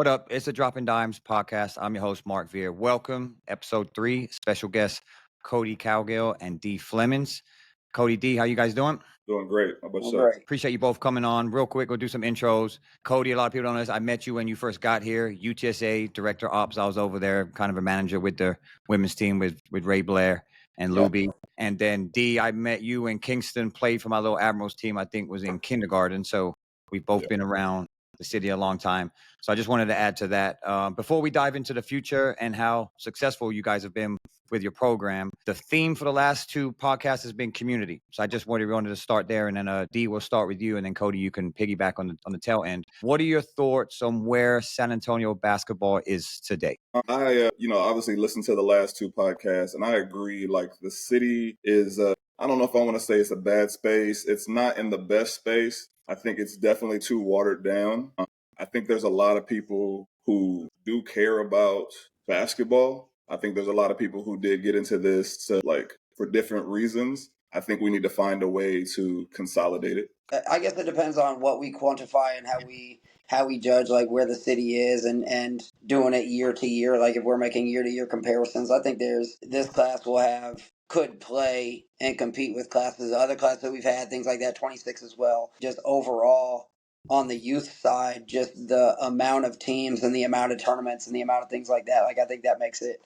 What up? It's the Dropping Dimes podcast. I'm your host, Mark Veer. Welcome, episode 3. Special guests, Koty Cowgill and Dee Flemings. Koty Dee, how you guys doing? Doing great. How about I'm yourself? great. Appreciate you both coming on. Real quick, we'll do some intros. Koty, a lot of people don't know this. I met you when you first got here. UTSA Director Ops. I was over there, kind of a manager with the women's team with Ray Blair and Yeah. Luby. And then Dee, I met you in Kingston, played for my little Admirals team, I think was in kindergarten. So we've both been around the city a long time. So I just wanted to add to that. Before we dive into the future and how successful you guys have been with your program, the theme for the last 2 podcasts has been community. So I just wanted to start there, and then Dee, we'll start with you, and then Koty, you can piggyback on the tail end. What are your thoughts on where San Antonio basketball is today? I obviously listened to the last 2 podcasts, and I agree. Like, the city is, I don't know if I want to say it's a bad space. It's not in the best space. I think it's definitely too watered down. I think there's a lot of people who do care about basketball. I think there's a lot of people who did get into this for different reasons. I think we need to find a way to consolidate it. I guess it depends on what we quantify and how we judge like where the city is and doing it year to year. Like if we're making year to year comparisons, I think this class could play and compete with other classes that we've had, things like that, 26 as well. Just overall on the youth side, just the amount of teams and the amount of tournaments and the amount of things like that. Like I think that makes it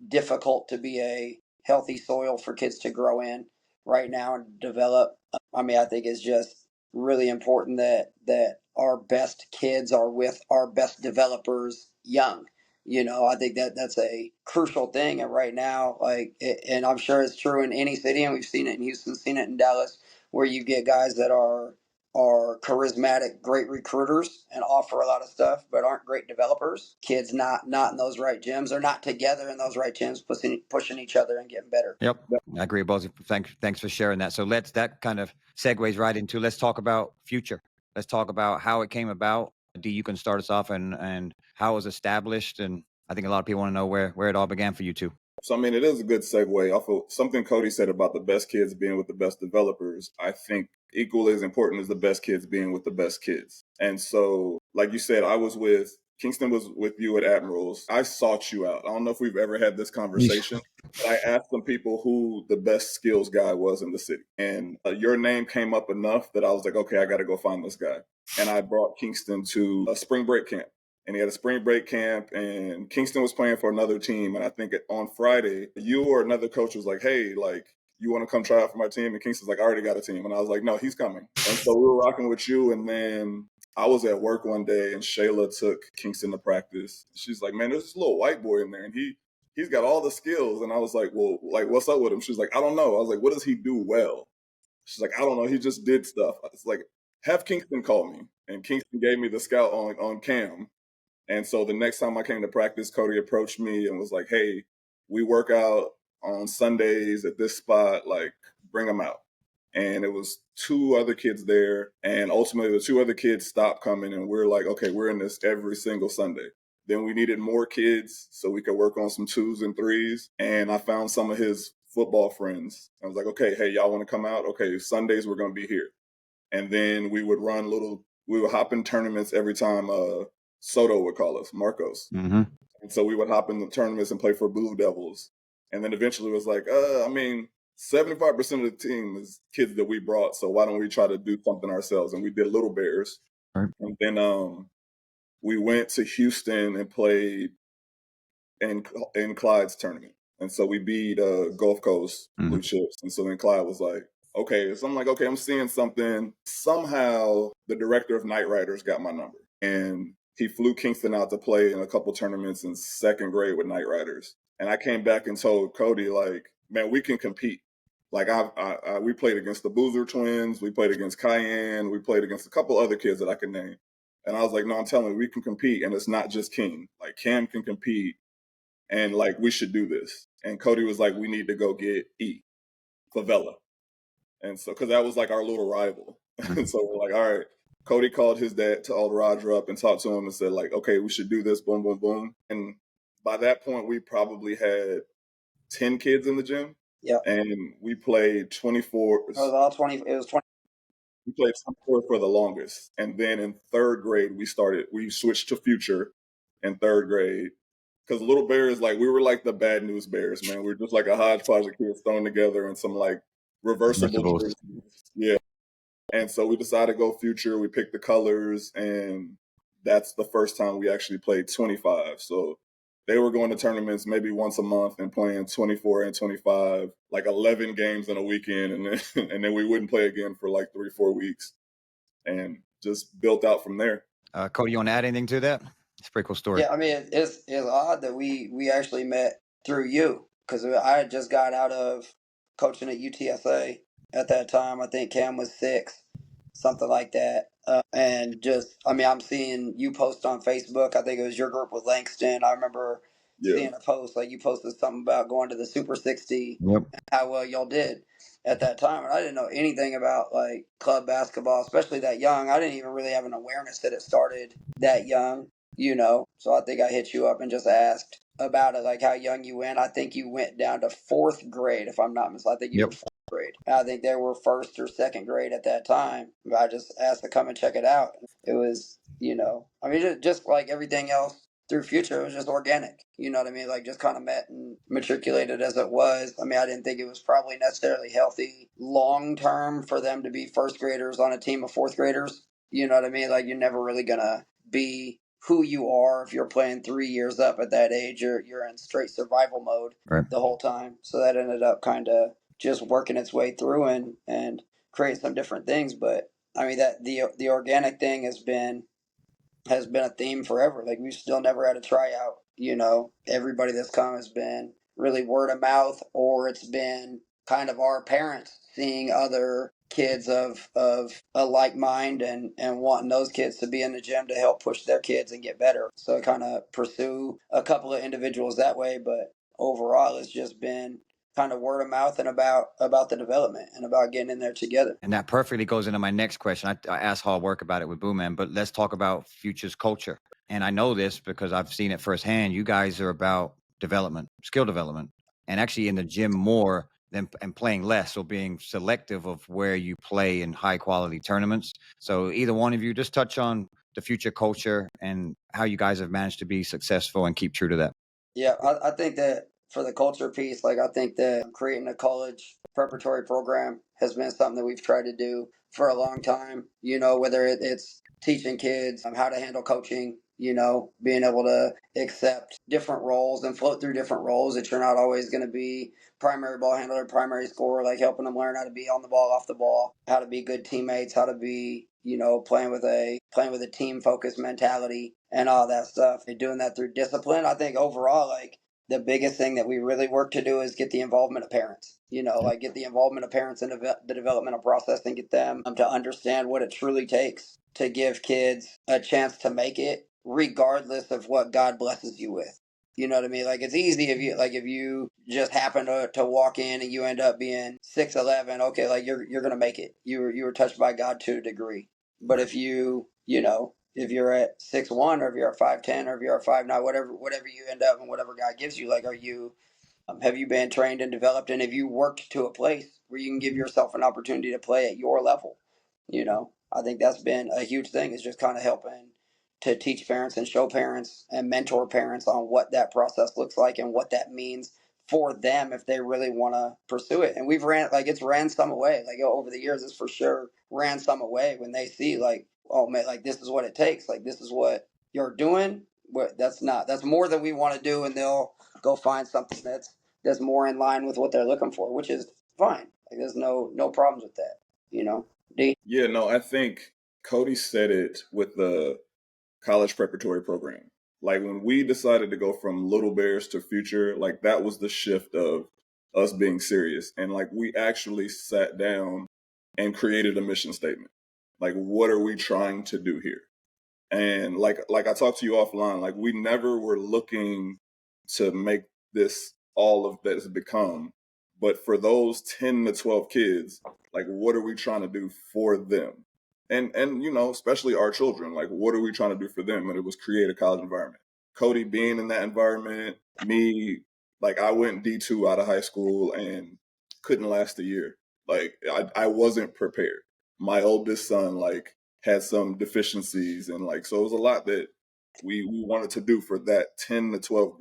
difficult to be a healthy soil for kids to grow in right now and develop. I mean, I think it's just really important that our best kids are with our best developers young. I think that's a crucial thing. And right now, and I'm sure it's true in any city, and we've seen it in Houston, seen it in Dallas, where you get guys that are charismatic, great recruiters and offer a lot of stuff, but aren't great developers. Kids not in those right gyms, or not together in those right gyms, pushing each other and getting better. Yep, I agree, both. Thanks for sharing that. So that kind of segues right into, let's talk about future. Let's talk about how it came about. Dee, you can start us off and how it was established. And I think a lot of people want to know where it all began for you two. So, I mean, it is a good segue off of something Koty said about the best kids being with the best developers. I think equally as important as the best kids being with the best kids. And so, like you said, Kingston was with you at Admirals. I sought you out. I don't know if we've ever had this conversation, but I asked some people who the best skills guy was in the city. And your name came up enough that I was like, okay, I got to go find this guy. And I brought Kingston to a spring break camp. And he had a spring break camp, and Kingston was playing for another team. And I think on Friday, you or another coach was like, hey, like, you want to come try out for my team? And Kingston's like, I already got a team. And I was like, no, he's coming. And so we were rocking with you. And then I was at work one day, and Shayla took Kingston to practice. She's like, man, there's this little white boy in there, and he's got all the skills. And I was like, well, like, what's up with him? She's like, I don't know. I was like, what does he do well? She's like, I don't know. He just did stuff. It's like, have Kingston call me. And Kingston gave me the scout on Cam. And so the next time I came to practice, Koty approached me and was like, hey, we work out on Sundays at this spot, like, bring them out. And it was 2 other kids there. And ultimately, the 2 other kids stopped coming. And we're like, okay, we're in this every single Sunday. Then we needed more kids so we could work on some 2s and 3s. And I found some of his football friends. I was like, okay, hey, y'all want to come out? Okay, Sundays we're going to be here. And then we would hop in tournaments every time Soto would call us, Marcos. Mm-hmm. And so we would hop in the tournaments and play for Blue Devils. And then eventually it was like, 75% of the team is kids that we brought, so why don't we try to do something ourselves? And we did Little Bears. Right. And then we went to Houston and played in Clyde's tournament. And so we beat Gulf Coast Blue Chips. And so then Clyde was like, okay. So I'm like, okay, I'm seeing something. Somehow the director of Night Riders got my number. And he flew Kingston out to play in a couple tournaments in 2nd grade with Night Riders. And I came back and told Koty, like, man, we can compete. Like, we played against the Boozer twins. We played against Cayenne. We played against a couple other kids that I can name. And I was like, no, I'm telling you, we can compete. And it's not just King. Like, Cam can compete. And, like, we should do this. And Koty was like, we need to go get E, Favela. And so, because that was, like, our little rival. And so we're like, all right. Koty called his dad, called Roger up and talked to him and said, like, okay, we should do this, boom, boom, boom. And by that point, we probably had 10 kids in the gym. Yeah. And we played 24. It was all 20. It was 20. We played 24 for the longest. And then in 3rd grade, we switched to Future. in third grade. Because Little Bears, like, we were like the bad news Bears, man. We were just like a hodgepodge of kids thrown together in some like reversible Vegetables. jerseys. Yeah. And so we decided to go future. We picked the colors, and that's the first time we actually played 25. So they were going to tournaments maybe once a month and playing 24 and 25, like 11 games in a weekend, and then and then we wouldn't play again for like 3-4 weeks, and just built out from there. Koty, you want to add anything to that? It's a pretty cool story. Yeah, I mean, it's odd that we actually met through you because I had just got out of coaching at UTSA at that time. I think Cam was 6, something like that. And just, I mean, I'm seeing you post on Facebook. I think it was your group with Langston. I remember Yeah. seeing a post like you posted something about going to the Super 60 Yep. and how well y'all did at that time. And I didn't know anything about like club basketball, especially that young. I didn't even really have an awareness that it started that young, you know. So I think I hit you up and just asked about it, like how young you went. I think you went down to 4th grade, if I'm not mistaken. I think you were Yep. 4th grade. I think they were 1st or 2nd grade at that time. I just asked to come and check it out. It was, you know, I mean, just like everything else through future, it was just organic. You know what I mean? Like just kind of met and matriculated as it was. I mean, I didn't think it was probably necessarily healthy long term for them to be 1st graders on a team of 4th graders. You know what I mean? Like you're never really gonna be who you are if you're playing 3 years up at that age. You're in straight survival mode Right. the whole time. So that ended up kind of just working its way through and create some different things. But I mean that the organic thing has been a theme forever. Like we've still never had a tryout. You know, everybody that's come has been really word of mouth, or it's been kind of our parents seeing other kids of a like mind and wanting those kids to be in the gym to help push their kids and get better. So kind of pursue a couple of individuals that way, but overall it's just been kind of word of mouth and about the development and about getting in there together. And that perfectly goes into my next question. I asked Hall Work about it with Boo Man, but let's talk about Future's culture. And I know this because I've seen it firsthand. You guys are about development, skill development, and actually in the gym more than and playing less. So being selective of where you play in high quality tournaments. So either one of you just touch on the Future culture and how you guys have managed to be successful and keep true to that. Yeah, I think that for the culture piece, like I think that creating a college preparatory program has been something that we've tried to do for a long time. You know, whether it's teaching kids how to handle coaching, you know, being able to accept different roles and float through different roles, that you're not always going to be primary ball handler, primary scorer, like helping them learn how to be on the ball, off the ball, how to be good teammates, how to be, you know, playing with a team focused mentality and all that stuff. And doing that through discipline, I think overall, like the biggest thing that we really work to do is get the involvement of parents. You know, like get the involvement of parents in the developmental process and get them to understand what it truly takes to give kids a chance to make it, regardless of what God blesses you with. You know what I mean? Like it's easy if you just happen to walk in and you end up being 6'11", okay, like you're gonna make it. You were touched by God to a degree. But if you know, if you're at 6'1", or if you're at 5'10", or if you're at 5'9", whatever you end up and whatever God gives you, like are you have you been trained and developed, and have you worked to a place where you can give yourself an opportunity to play at your level? You know, I think that's been a huge thing, is just kind of helping to teach parents and show parents and mentor parents on what that process looks like and what that means for them if they really want to pursue it. And we've it's ran some away, like over the years, it's for sure ran some away when they see like, oh man, like this is what it takes, like this is what you're doing. But that's more than we want to do, and they'll go find something that's more in line with what they're looking for, which is fine. Like there's no problems with that, you know. D. Yeah, no, I think Koty said it with the college preparatory program. Like when we decided to go from Little Bears to Future, like that was the shift of us being serious. And like we actually sat down and created a mission statement. Like, what are we trying to do here? And like I talked to you offline, like we never were looking to make this all of that it's become. But for those 10 to 12 kids, like what are we trying to do for them? And you know, especially our children, like what are we trying to do for them? And it was create a college environment. Koty being in that environment, me, like I went D2 out of high school and couldn't last a year. Like I wasn't prepared. My oldest son, like had some deficiencies, and like so it was a lot that we wanted to do for that 10 to 12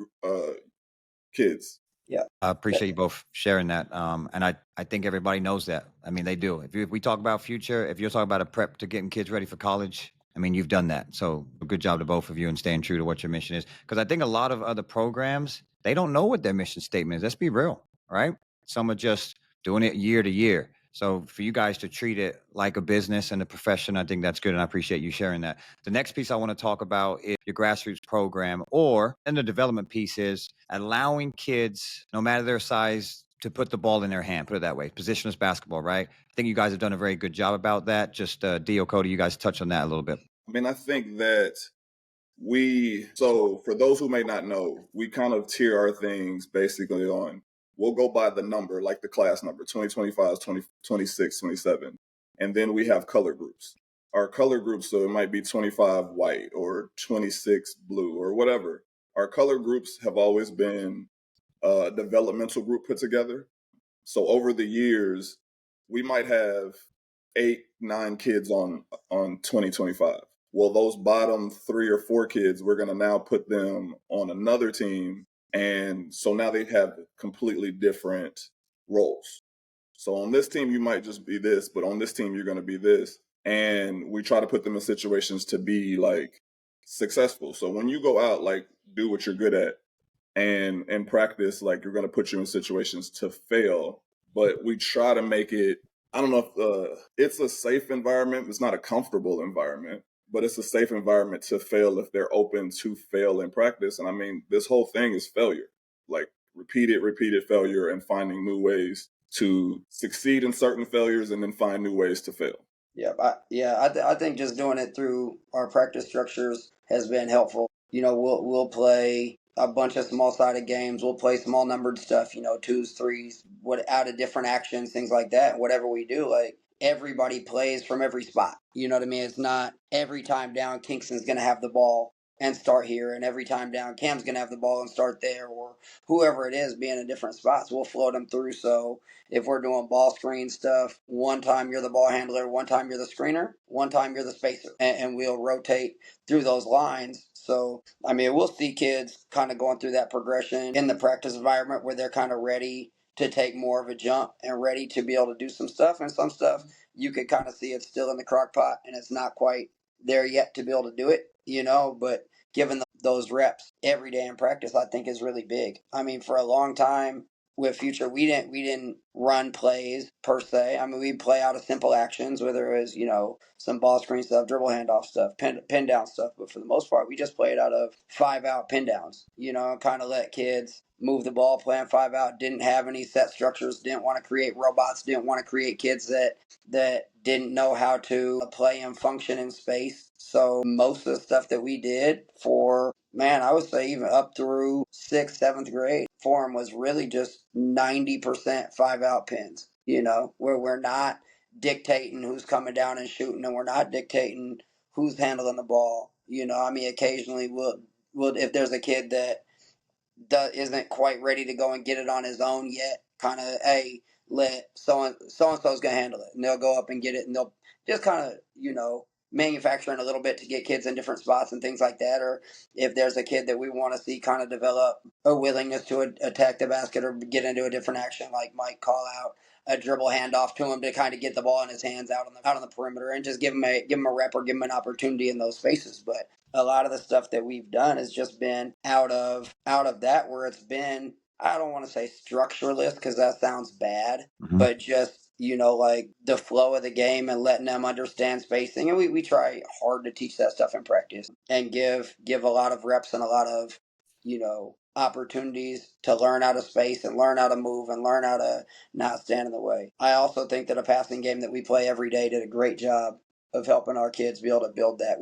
kids. Yeah. I appreciate you both sharing that. And I think everybody knows that. I mean, they do. If we talk about future, if you're talking about a prep to getting kids ready for college, I mean, you've done that. So good job to both of you and staying true to what your mission is. Because I think a lot of other programs, they don't know what their mission statement is. Let's be real, right? Some are just doing it year to year. So for you guys to treat it like a business and a profession, I think that's good. And I appreciate you sharing that. The next piece I want to talk about is your grassroots program, and the development piece is allowing kids, no matter their size, to put the ball in their hand, put it that way. Positionless basketball, right? I think you guys have done a very good job about that. Just Dio, Koty, you guys touched on that a little bit. I mean, I think that so for those who may not know, we kind of tier our things basically on, we'll go by the number, like the class number, 2025, 20, 26, 27. And then we have color groups. Our color groups, so it might be 25 white or 26 blue or whatever. Our color groups have always been a developmental group put together. So over the years, we might have 8, 9 kids on 2025. Well, those bottom 3 or 4 kids, we're going to now put them on another team. And so now they have completely different roles. So on this team, you might just be this, but on this team, you're going to be this. And we try to put them in situations to be like successful. So when you go out, like do what you're good at, and in practice, like you're going to put you in situations to fail. But we try to make it, I don't know if it's a safe environment. It's not a comfortable environment, but it's a safe environment to fail if they're open to fail in practice. And I mean, this whole thing is failure, like repeated failure and finding new ways to succeed in certain failures and then find new ways to fail. I think just doing it through our practice structures has been helpful. We'll play a bunch of small sided games. We'll play small numbered stuff. Twos, threes, out of different actions, things like that. Whatever we do, like everybody plays from every spot. You know what I mean? It's not every time down Kingston's going to have the ball and start here, and every time down Cam's going to have the ball and start there, or whoever it is being in different spots. We'll float them through. So if we're doing ball screen stuff, one time you're the ball handler, one time you're the screener, one time you're the spacer, and we'll rotate through those lines. So, I mean, we'll see kids kind of going through that progression in the practice environment where they're kind of ready to take more of a jump and ready to be able to do some stuff. And some stuff you could kind of see it's still in the crock pot and it's not quite there yet to be able to do it, but given those reps every day in practice, I think is really big. I mean, for a long time with Future, we didn't run plays per se. I mean, we play out of simple actions, whether it was, some ball screen stuff, dribble handoff stuff, pin down stuff. But for the most part, we just played out of 5-out pin downs, and kind of let kids move the ball, playing 5-out, didn't have any set structures, didn't want to create robots, didn't want to create kids that didn't know how to play and function in space. So most of the stuff that we did I would say even up through 6th, 7th grade for them was really just 90% 5-out pins, where we're not dictating who's coming down and shooting, and we're not dictating who's handling the ball. I mean, occasionally we'll if there's a kid that isn't quite ready to go and get it on his own yet, kind of, hey, let so and so's gonna handle it, and they'll go up and get it, and they'll just kind of manufacturing a little bit to get kids in different spots and things like that. Or if there's a kid that we want to see kind of develop a willingness to attack the basket or get into a different action, like Mike call out a dribble handoff to him to kind of get the ball in his hands out on the perimeter and just give him a rep or give him an opportunity in those spaces. But a lot of the stuff that we've done has just been out of that, where it's been, I don't want to say structureless because that sounds bad, but just like the flow of the game and letting them understand spacing. And we try hard to teach that stuff in practice and give a lot of reps and a lot of opportunities to learn how to space and learn how to move and learn how to not stand in the way. I also think that a passing game that we play every day did a great job of helping our kids be able to build that.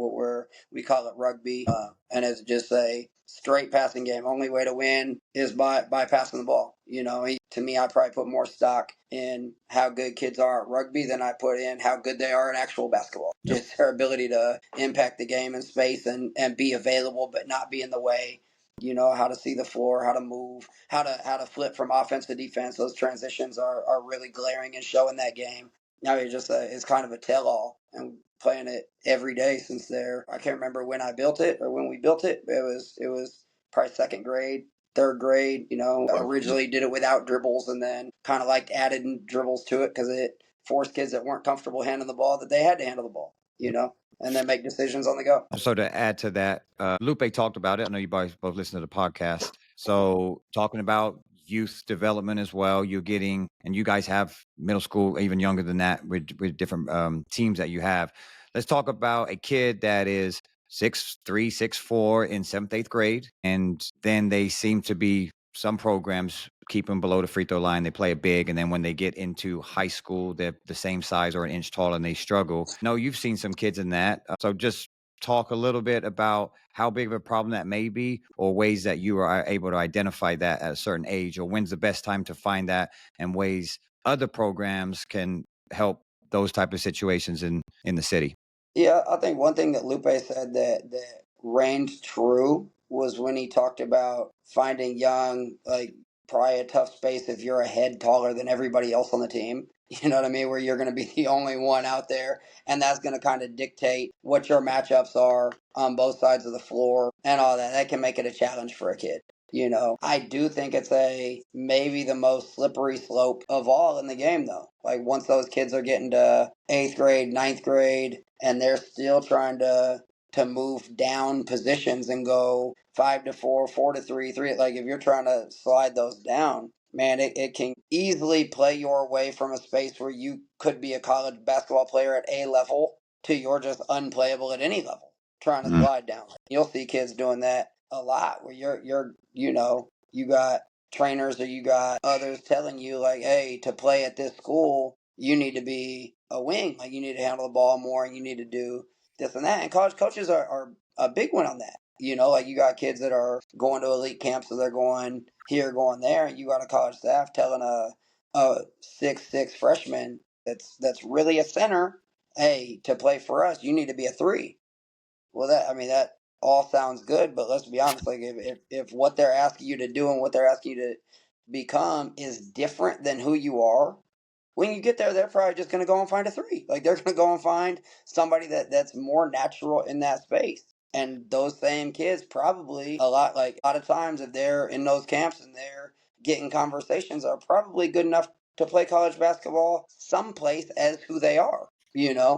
We call it rugby, and it's just a straight passing game. Only way to win is by passing the ball. To me, I probably put more stock in how good kids are at rugby than I put in how good they are in actual basketball. Yep. Just their ability to impact the game in space and be available but not be in the way. How to see the floor, how to move, how to flip from offense to defense. Those transitions are really glaring and showing that game. Now it's kind of a tell-all, and playing it every day since there. I can't remember when I built it or when we built it. It was probably second grade, third grade. Originally did it without dribbles, and then kind of like added dribbles to it because it forced kids that weren't comfortable handling the ball that they had to handle the ball. And then make decisions on the go. So to add to that, Lupe talked about it. I know you both listen to the podcast. So talking about youth development as well, and you guys have middle school, even younger than that, with different teams that you have. Let's talk about a kid that is 6'3", 6'4" in 7th, 8th grade, and then they seem to be, some programs keep them below the free throw line. They play it big, and then when they get into high school, they're the same size or an inch taller, and they struggle. No, you've seen some kids in that. So just talk a little bit about how big of a problem that may be, or ways that you are able to identify that at a certain age, or when's the best time to find that, and ways other programs can help those type of situations in the city. Yeah, I think one thing that Lupe said that reigned true was when he talked about finding young, like probably a tough space if you're a head taller than everybody else on the team. You know what I mean? Where you're going to be the only one out there, and that's going to kind of dictate what your matchups are on both sides of the floor and all that. That can make it a challenge for a kid. I do think it's maybe the most slippery slope of all in the game, though. Like once those kids are getting to 8th grade, 9th grade, and they're still trying to move down positions and go 5 to 4, 4 to 3, 3. Like if you're trying to slide those down, man, it can easily play your way from a space where you could be a college basketball player at A level to you're just unplayable at any level trying to slide down. You'll see kids doing that a lot where you got trainers or you got others telling you like, hey, to play at this school, you need to be a wing. Like you need to handle the ball more and you need to do this and that. And college coaches are a big one on that. Like you got kids that are going to elite camps, so they're going here, going there, and you got a college staff telling a 6'6" freshman that's really a center, hey, to play for us, you need to be a 3. Well, that all sounds good, but let's be honest. Like if what they're asking you to do and what they're asking you to become is different than who you are, when you get there, they're probably just going to go and find a 3. Like they're going to go and find somebody that's more natural in that space. And those same kids probably a lot of times if they're in those camps and they're getting conversations are probably good enough to play college basketball someplace as who they are.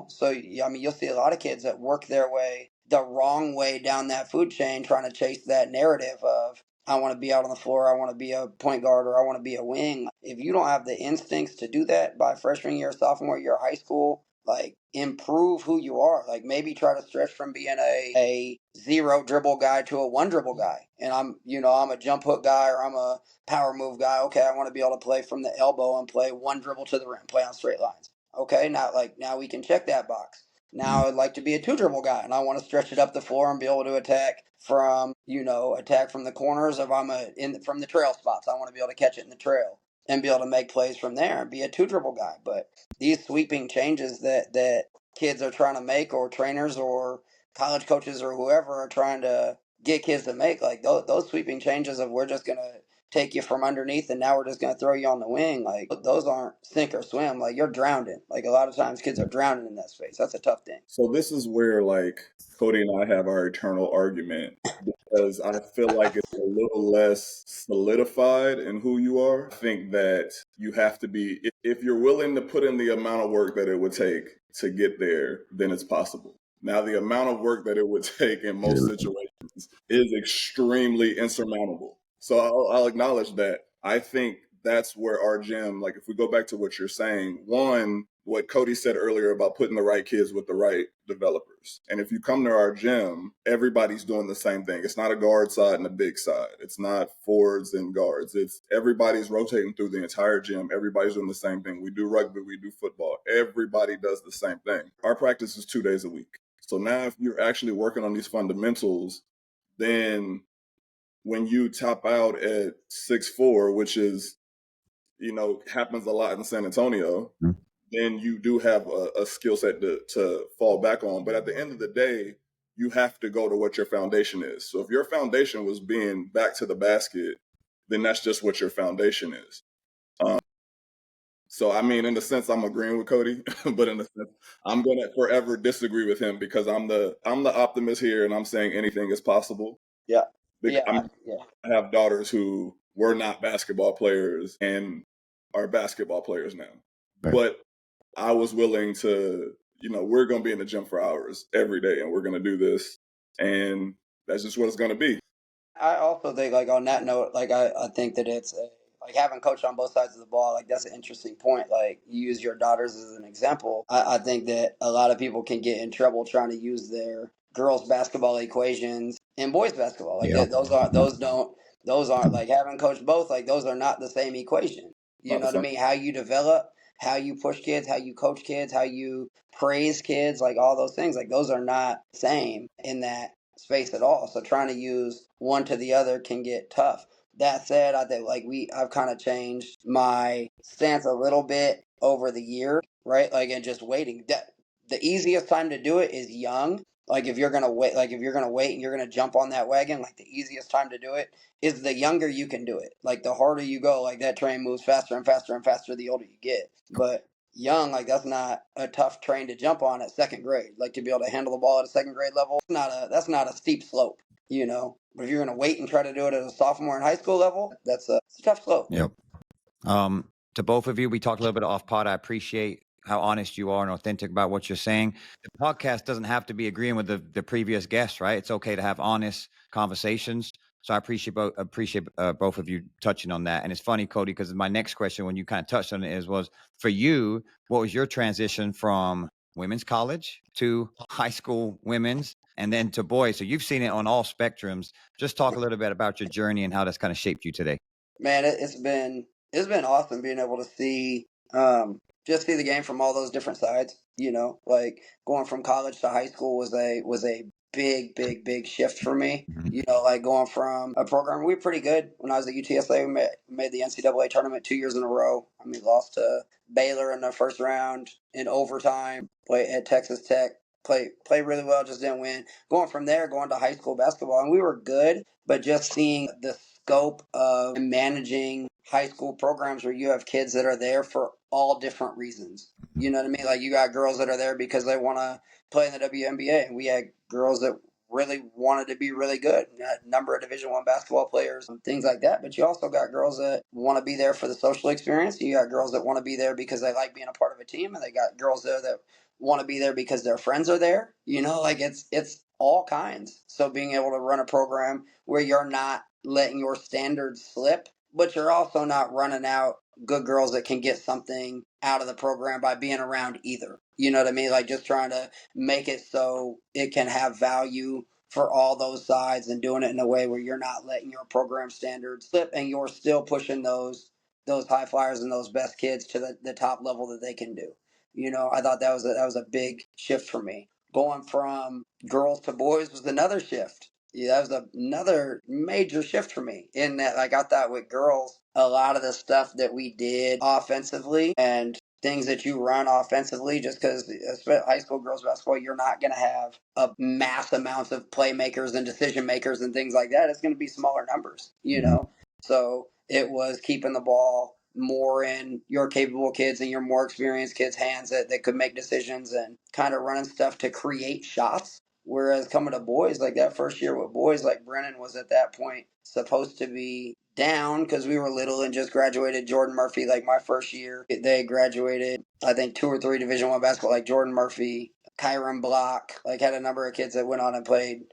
So I mean, you'll see a lot of kids that work their way the wrong way down that food chain, trying to chase that narrative of I want to be out on the floor, I want to be a point guard, or I want to be a wing. If you don't have the instincts to do that by freshman year, sophomore year of high school, like improve who you are. Like maybe try to stretch from being a 0 dribble guy to a 1 dribble guy. And I'm a jump hook guy or I'm a power move guy. Okay, I want to be able to play from the elbow and play 1 dribble to the rim, play on straight lines. Okay, now we can check that box. Now I'd like to be a 2 dribble guy, and I want to stretch it up the floor and be able to attack from the corners. If I'm from the trail spots, I want to be able to catch it in the trail and be able to make plays from there and be a 2 dribble guy. But these sweeping changes that kids are trying to make, or trainers or college coaches or whoever are trying to get kids to make, like those sweeping changes of we're just gonna take you from underneath and now we're just going to throw you on the wing, like those aren't sink or swim. Like you're drowning. Like a lot of times kids are drowning in that space. That's a tough thing. So this is where like Koty and I have our eternal argument, because I feel like it's a little less solidified in who you are. I think that you have to be, if you're willing to put in the amount of work that it would take to get there, then it's possible. Now, the amount of work that it would take in most situations is extremely insurmountable. So I'll acknowledge that. I think that's where our gym, like if we go back to what you're saying, one, what Koty said earlier about putting the right kids with the right developers. And if you come to our gym, everybody's doing the same thing. It's not a guard side and a big side. It's not forwards and guards. It's everybody's rotating through the entire gym. Everybody's doing the same thing. We do rugby, we do football. Everybody does the same thing. Our practice is 2 days a week. So now if you're actually working on these fundamentals, then when you top out at 6'4", which is, happens a lot in San Antonio, then you do have a skill set to fall back on. But at the end of the day, you have to go to what your foundation is. So if your foundation was being back to the basket, then that's just what your foundation is. So, I mean, in the sense, I'm agreeing with Koty, but in the sense, I'm going to forever disagree with him because I'm the optimist here, and I'm saying anything is possible. Yeah. Because Yeah. I have daughters who were not basketball players and are basketball players now. Right. But I was willing to, we're going to be in the gym for hours every day, and we're going to do this, and that's just what it's going to be. I also think, like, on that note, like, I think that it's like having coached on both sides of the ball, like, that's an interesting point. Like, you use your daughters as an example. I think that a lot of people can get in trouble trying to use their girls basketball equations in boys basketball. Like, Yeah. those aren't like having coached both, like, those are not the same equation. You Not know the what I same. mean? How you develop, how you push kids, how you coach kids, how you praise kids, like all those things, like those are not the same in that space at all. So trying to use one to the other can get tough. That said, I think like I've kind of changed my stance a little bit over the years, right? Like, and just waiting. That the easiest time to do it is young. Like if you're gonna wait, like if you're gonna wait and you're gonna jump on that wagon, like the easiest time to do it is the younger you can do it. Like the harder you go, like that train moves faster and faster and faster the older you get. But young, like that's not a tough train to jump on at second grade. Like to be able to handle the ball at a second grade level, that's not a steep slope, you know. But if you're gonna wait and try to do it at a sophomore in high school level, it's a tough slope. Yep. To both of you, we talked a little bit off pod. I appreciate how honest you are and authentic about what you're saying. The podcast doesn't have to be agreeing with the previous guests, right? It's okay to have honest conversations. So I appreciate both of you touching on that. And it's funny, Koty, because my next question, when you kind of touched on it, was for you, what was your transition from women's college to high school women's and then to boys? So you've seen it on all spectrums. Just talk a little bit about your journey and how that's kind of shaped you today. Man, it's been awesome being able to see just see the game from all those different sides. You know, like going from college to high school was a big shift for me. Mhm. You know, like going from a program we were pretty good when I was at UTSA. We made the NCAA tournament 2 years in a row. I mean, lost to Baylor in the first round in overtime. Play at Texas Tech. Play really well, just didn't win. Going from there, going to high school basketball, and we were good, but just seeing the scope of managing high school programs where you have kids that are there for all different reasons. You know what I mean? Like you got girls that are there because they want to play in the WNBA, and we had girls that really wanted to be really good. A number of Division I basketball players, things like that. But you also got girls that want to be there for the social experience. You got girls that want to be there because they like being a part of a team, and they got girls there that want to be there because their friends are there. You know, like it's all kinds. So being able to run a program where you're not letting your standards slip, but you're also not running out good girls that can get something out of the program by being around either. You know what I mean? Like just trying to make it so it can have value for all those sides and doing it in a way where you're not letting your program standards slip and you're still pushing those high flyers and those best kids to the top level that they can do. You know, I thought that was a big shift for me. Going from girls to boys was another shift. Yeah, that was another major shift for me in that like I thought with girls, a lot of the stuff that we did offensively and things that you run offensively, just because high school girls basketball, you're not going to have a mass amounts of playmakers and decision makers and things like that. It's going to be smaller numbers, you know? So it was keeping the ball more in your capable kids and your more experienced kids' hands that could make decisions and kind of running stuff to create shots. Whereas coming to boys, like that first year with boys, like Brennan was at that point supposed to be down because we were little and just graduated. Jordan Murphy, like my first year, they graduated, I think 2 or 3 Division I basketball, like Jordan Murphy, Kyron Block, like had a number of kids that went on and played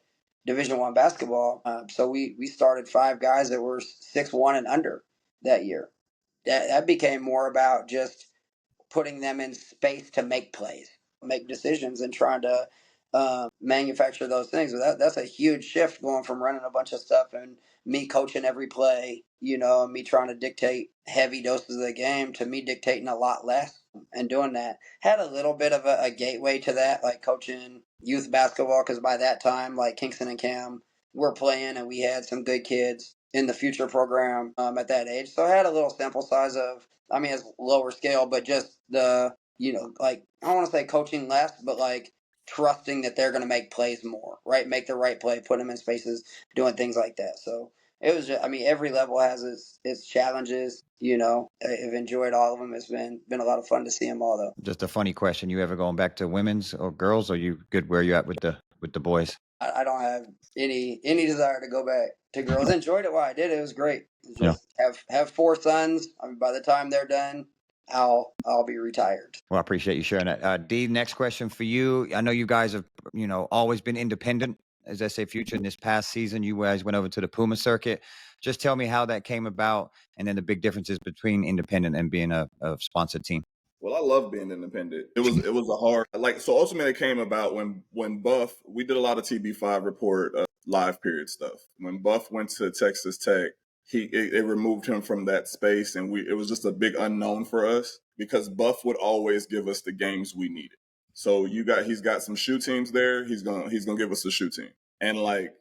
Division I basketball. So we started 5 guys that were 6'1" and under that year. That became more about just putting them in space to make plays, make decisions, and trying to manufacture those things. So that's a huge shift going from running a bunch of stuff and me coaching every play, you know, and me trying to dictate heavy doses of the game to me dictating a lot less and doing that. Had a little bit of a gateway to that, like coaching youth basketball, because by that time, like Kingston and Cam were playing and we had some good kids in the future program at that age. So I had a little sample size of, I mean, it's lower scale, but just you know, like, I don't want to say coaching less, but like trusting that they're going to make plays more, right? Make the right play, put them in spaces, doing things like that. So it was just, I mean, every level has its challenges. I've enjoyed all of them. It's been a lot of fun to see them all, though. Just a funny question. You ever going back to women's or girls, or you good where you at with the boys? I don't have any desire to go back to girls. Enjoyed it while I did. It was great. Just have 4 sons. I mean, by the time they're done, I'll be retired. Well, I appreciate you sharing that. Dee, next question for you. I know you guys have, always been independent as SA Future. In this past season, you guys went over to the Puma circuit. Just tell me how that came about, and then the big differences between independent and being a sponsored team. Well, I love being independent. It was a hard, so ultimately it came about when Buff, we did a lot of TB5 report live period stuff. When Buff went to Texas Tech, it removed him from that space, and it was just a big unknown for us because Buff would always give us the games we needed. So he's got some shoe teams there. He's gonna give us a shoe team, and like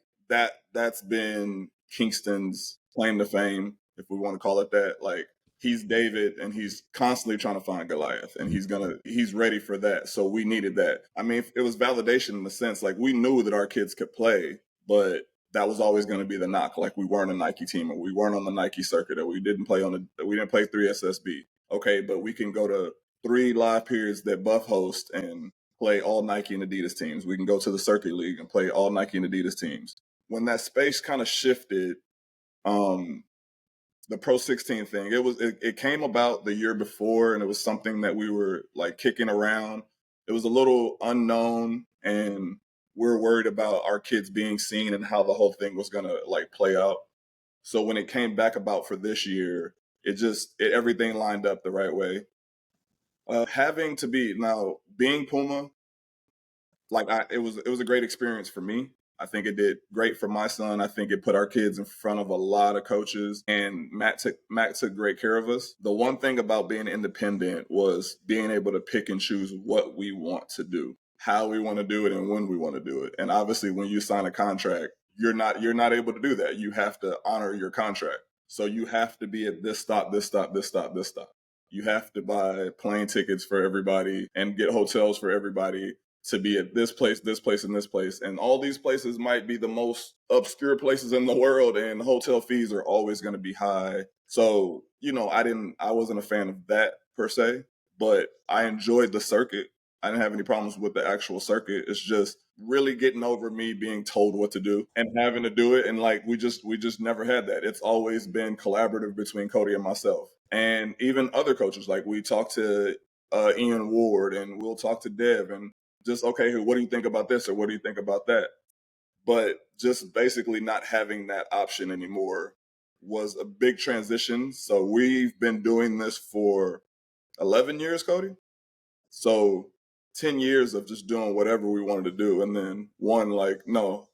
that's been Kingston's claim to fame, if we want to call it that. Like, he's David, and he's constantly trying to find Goliath, and he's ready for that. So we needed that. I mean, it was validation in the sense, like, we knew that our kids could play, but that was always going to be the knock. Like, we weren't a Nike team, or we weren't on the Nike circuit, or we didn't play 3 SSB. Okay, but we can go to 3 live periods that Buff hosts and play all Nike and Adidas teams. We can go to the Circuit League and play all Nike and Adidas teams. When that space kind of shifted, the Pro 16 thing, it came about the year before, and it was something that we were like kicking around. It was a little unknown, and we're worried about our kids being seen and how the whole thing was going to like play out. So when it came back about for this year, everything lined up the right way. Being Puma, like it was a great experience for me. I think it did great for my son. I think it put our kids in front of a lot of coaches, and Matt took great care of us. The one thing about being independent was being able to pick and choose what we want to do, how we want to do it, and when we want to do it. And obviously, when you sign a contract, you're not able to do that. You have to honor your contract. So you have to be at this stop, this stop, this stop, this stop. You have to buy plane tickets for everybody and get hotels for everybody to be at this place, and this place. And all these places might be the most obscure places in the world, and hotel fees are always going to be high. So, I wasn't a fan of that per se, but I enjoyed the circuit. I didn't have any problems with the actual circuit. It's just really getting over me being told what to do and having to do it. And like, we just never had that. It's always been collaborative between Koty and myself, and even other coaches. Like, we talk to Ian Ward, and we'll talk to Dev, and just, okay, what do you think about this, or what do you think about that? But just basically not having that option anymore was a big transition. So we've been doing this for 11 years, Koty. So 10 years of just doing whatever we wanted to do. And then no,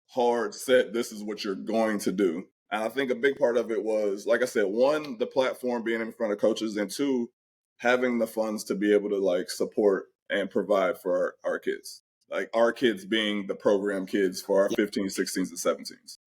hard set, this is what you're going to do. And I think a big part of it was, like I said, 1, the platform being in front of coaches, and 2, having the funds to be able to like support and provide for our kids. Like, our kids being the program kids for our 15s, 16s, and 17s.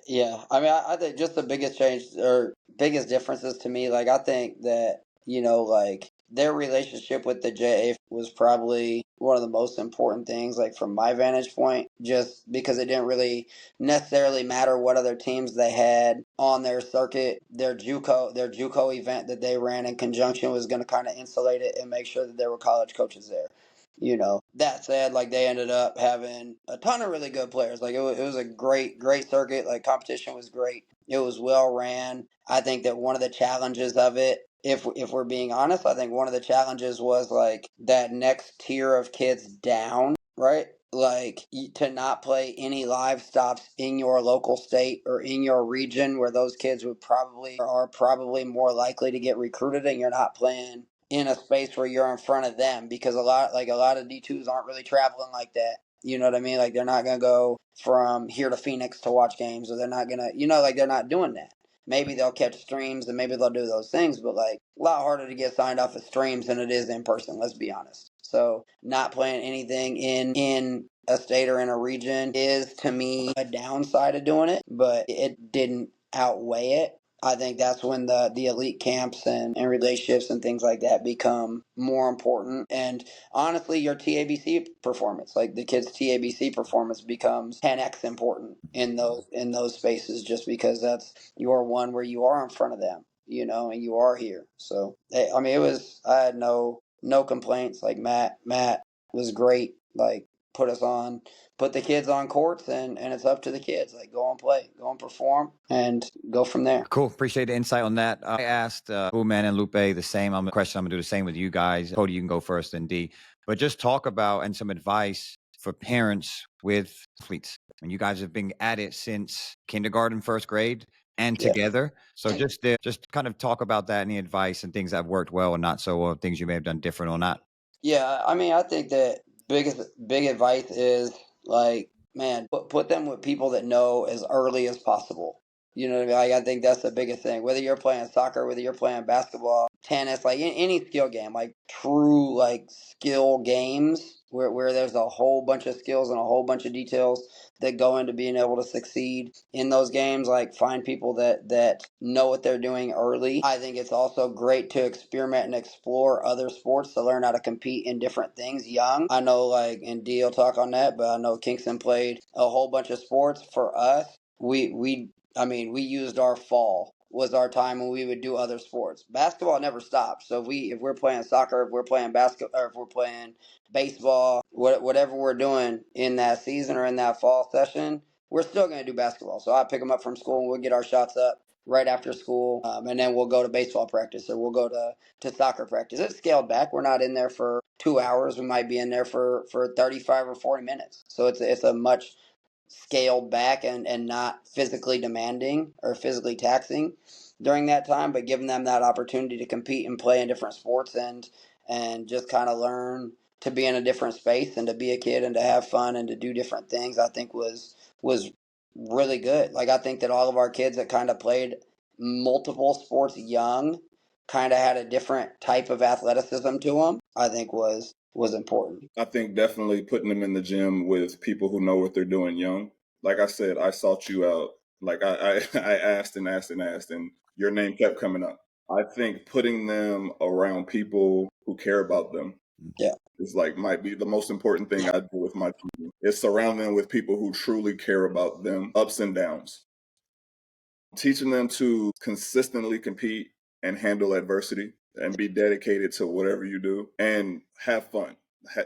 Yeah. I mean, I think just the biggest change or biggest differences to me, like, I think that, like, their relationship with the JA was probably one of the most important things, like, from my vantage point, just because it didn't really necessarily matter what other teams they had on their circuit. Their JUCO event that they ran in conjunction was going to kind of insulate it and make sure that there were college coaches there. That said, like, they ended up having a ton of really good players. Like, it was a great circuit. Like, competition was great. It was well ran. I think that one of the challenges of it, if we're being honest, I think one of the challenges was like that next tier of kids down, right? Like, to not play any live stops in your local state or in your region where those kids are probably more likely to get recruited, and you're not playing in a space where you're in front of them, because a lot of D2s aren't really traveling like that. You know what I mean? Like, they're not going to go from here to Phoenix to watch games, or they're not going to, like, they're not doing that. Maybe they'll catch streams and maybe they'll do those things, but like, a lot harder to get signed off of streams than it is in person, let's be honest. So not playing anything in a state or in a region is, to me, a downside of doing it, but it didn't outweigh it. I think that's when the elite camps and relationships and things like that become more important. And honestly, your TABC performance, like the kids' TABC performance, becomes 10x important in those spaces, just because that's your one where you are in front of them, and you are here. So I mean, I had no complaints. Like Matt was great. Like put the kids on courts, and it's up to the kids. Like, go and play, go and perform, and go from there. Cool. Appreciate the insight on that. I asked Booman and Lupe the same. I'm going to do the same with you guys. Koty, you can go first, and D. But just talk about and some advice for parents with athletes. And you guys have been at it since kindergarten, first grade, and Yeah. together. So just kind of talk about that, any advice and things that have worked well and not so well, things you may have done different or not. Yeah, I mean, I think that big advice is, like, man, put them with people that know as early as possible. You know what I mean? Like, I think that's the biggest thing. Whether you're playing soccer, whether you're playing basketball, tennis, like any skill game, like true like skill games where there's a whole bunch of skills and a whole bunch of details that go into being able to succeed in those games. Like, find people that know what they're doing early. I think it's also great to experiment and explore other sports to learn how to compete in different things young. I know, like, and D will talk on that, but I know Kingston played a whole bunch of sports. For us, we used our fall was our time when we would do other sports. Basketball never stopped. So if we're playing soccer, if we're playing basketball, or if we're playing baseball, whatever we're doing in that season or in that fall session, we're still going to do basketball. So I pick them up from school and we'll get our shots up right after school, and then we'll go to baseball practice, or we'll go to soccer practice. It's scaled back. We're not in there for 2 hours. We might be in there for 35 or 40 minutes. So it's a much scaled back and not physically demanding or physically taxing during that time, but giving them that opportunity to compete and play in different sports, and just kind of learn to be in a different space and to be a kid and to have fun and to do different things, I think was really good. Like, I think that all of our kids that kind of played multiple sports young kind of had a different type of athleticism to them, I think was important. I think definitely putting them in the gym with people who know what they're doing young. Like I said, I sought you out. Like I asked and asked and asked, and your name kept coming up. I think putting them around people who care about them, Yeah. is like might be the most important thing I do with my team. Is surround them with people who truly care about them, ups and downs. Teaching them to consistently compete and handle adversity and be dedicated to whatever you do and have fun.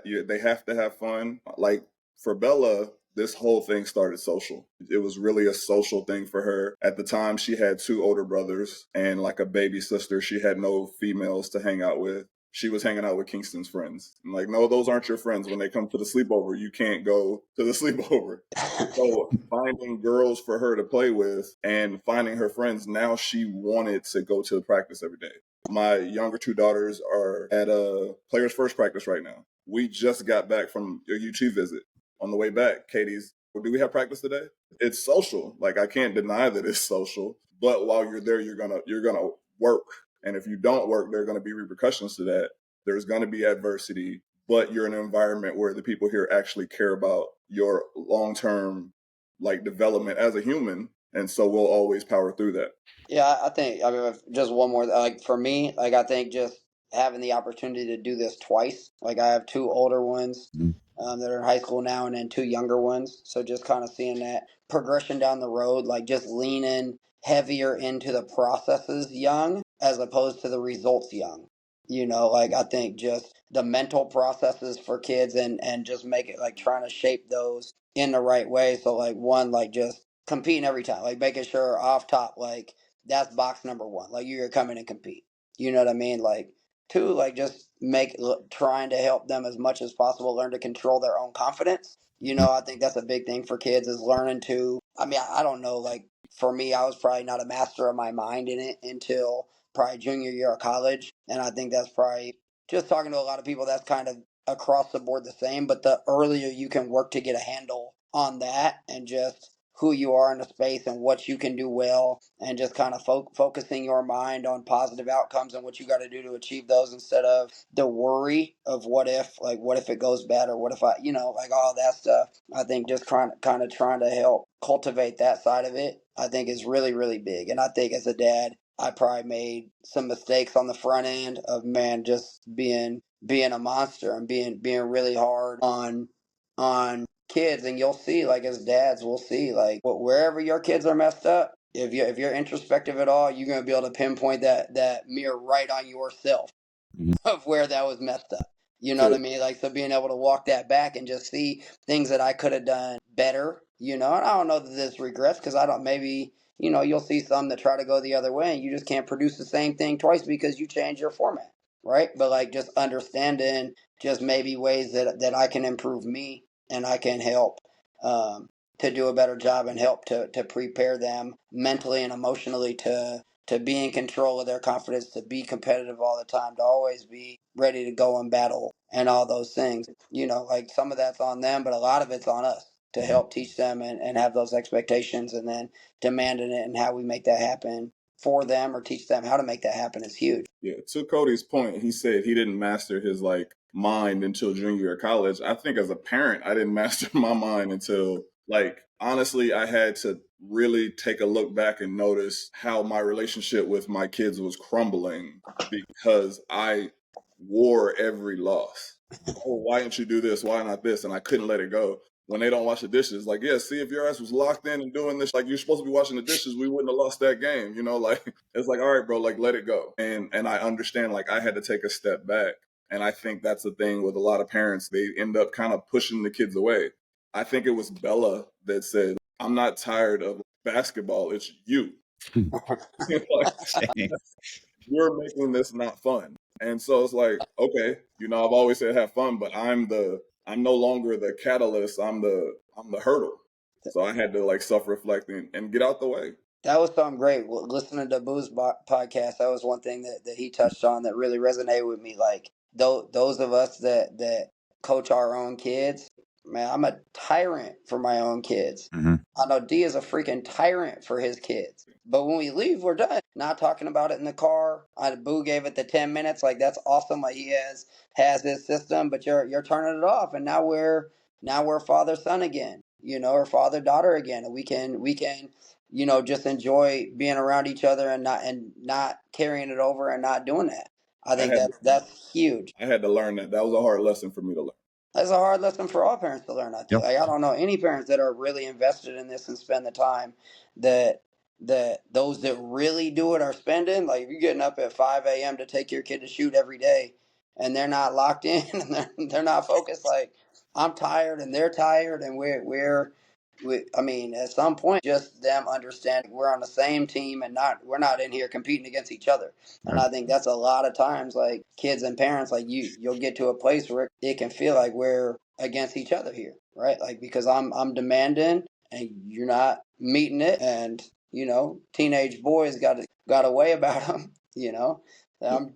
They have to have fun. Like, for Bella, this whole thing started social. It was really a social thing for her. At the time, she had 2 older brothers and like a baby sister. She had no females to hang out with. She was hanging out with Kingston's friends. I'm like, no, those aren't your friends. When they come to the sleepover, you can't go to the sleepover. So finding girls for her to play with and finding her friends, now she wanted to go to the practice every day. My younger 2 daughters are at a players first practice right now. We just got back from a UT visit. On the way back, Katie's, well, do we have practice today? It's social. Like, I can't deny that it's social, but while you're there, you're gonna work. And if you don't work, there are gonna be repercussions to that. There's gonna be adversity, but you're in an environment where the people here actually care about your long-term like development as a human. And so we'll always power through that. Yeah, I think, I mean, just one more, like, for me, like, I think just having the opportunity to do this twice. Like, I have 2 older ones that are in high school now, and then 2 younger ones. So just kind of seeing that progression down the road, like just leaning heavier into the processes young as opposed to the results young. Like, I think just the mental processes for kids, and just make it like trying to shape those in the right way. So, like, one, like just competing every time, like making sure off top, like, that's box number 1. Like, you're coming and compete. You know what I mean? Like, 2, like, just trying to help them as much as possible learn to control their own confidence. I think that's a big thing for kids, is learning to. I mean, I don't know. Like, for me, I was probably not a master of my mind in it until probably junior year of college, and I think that's probably, just talking to a lot of people, that's kind of across the board the same. But the earlier you can work to get a handle on that, and just who you are in the space and what you can do well, and just kind of focusing your mind on positive outcomes and what you got to do to achieve those, instead of the worry of what if it goes bad, or what if I, like all that stuff. I think just kind of trying to help cultivate that side of it, I think is really, really big. And I think as a dad, I probably made some mistakes on the front end of, man, just being a monster and being really hard on kids. And you'll see, like, as dads, we'll see, like, wherever your kids are messed up, if you're introspective at all, you're gonna be able to pinpoint that mirror right on yourself of where that was messed up. You know what I mean? Like, so being able to walk that back and just see things that I could have done better, and I don't know that there's regrets, because I don't, maybe, you'll see some that try to go the other way and you just can't produce the same thing twice because you change your format, right? But like, just understanding just maybe ways that I can improve me, and I can help to do a better job, and help to prepare them mentally and emotionally to be in control of their confidence, to be competitive all the time, to always be ready to go in battle, and all those things. Like, some of that's on them, but a lot of it's on us to help teach them, and have those expectations, and then demanding it, and how we make that happen for them, or teach them how to make that happen, is huge. Yeah, to Cody's point, he said he didn't master his mind until junior year of college. I think as a parent, I didn't master my mind until, honestly, I had to really take a look back and notice how my relationship with my kids was crumbling, because I wore every loss. Oh, why didn't you do this? Why not this? And I couldn't let it go. When they don't wash the dishes, see, if your ass was locked in and doing this, you're supposed to be washing the dishes, we wouldn't have lost that game. It's all right, bro, let it go. And I understand, I had to take a step back. And I think that's the thing with a lot of parents. They end up kind of pushing the kids away. I think it was Bella that said, I'm not tired of basketball. It's you. You're making this not fun. And so it's okay, I've always said have fun, but I'm no longer the catalyst. I'm the hurdle. So I had to self-reflect and get out the way. That was something great. Listening to Boo's podcast, that was one thing that he touched on that really resonated with me. Like, those of us that coach our own kids, man, I'm a tyrant for my own kids. Mm-hmm. I know D is a freaking tyrant for his kids. But when we leave, we're done. Not talking about it in the car. Boo gave it the 10 minutes. Like, that's awesome. Like, he has his system, but you're turning it off, and now we're father son again, or father daughter again. And we can just enjoy being around each other, and not carrying it over, and not doing that. I think that's huge. I had to learn that. That was a hard lesson for me to learn. That's a hard lesson for all parents to learn. I think. Yep. Like, I don't know any parents that are really invested in this and spend the time that those that really do it are spending. Like, if you're getting up at 5 a.m. to take your kid to shoot every day, and they're not locked in, and they're not focused. Like, I'm tired and they're tired, and I mean, at some point, just them understanding we're on the same team, and we're not in here competing against each other. And I think that's a lot of times, like, kids and parents, like, you'll get to a place where it can feel like we're against each other here, right? Like, because I'm demanding and you're not meeting it, and teenage boys got a way about them.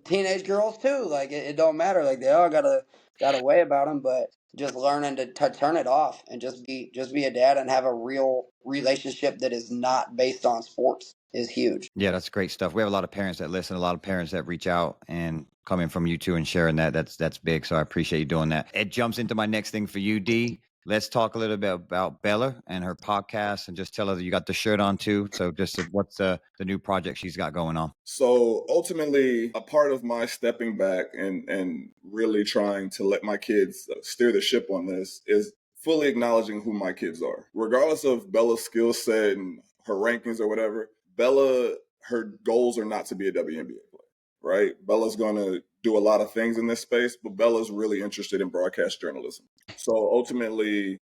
Teenage girls too. Like, it don't matter. Like, they all got a way about them, but just learning to turn it off, and just be a dad, and have a real relationship that is not based on sports is huge. Yeah, that's great stuff. We have a lot of parents that listen, a lot of parents that reach out, and coming from you two and sharing that's big. So I appreciate you doing that. It jumps into my next thing for you, D. Let's talk a little bit about Bella and her podcast, and just tell her that you got the shirt on too. So just what's the new project she's got going on? So ultimately, a part of my stepping back and really trying to let my kids steer the ship on this is fully acknowledging who my kids are. Regardless of Bella's skill set and her rankings or whatever, Bella, her goals are not to be a WNBA player, right? Bella's going to do a lot of things in this space, but Bella's really interested in broadcast journalism. So ultimately,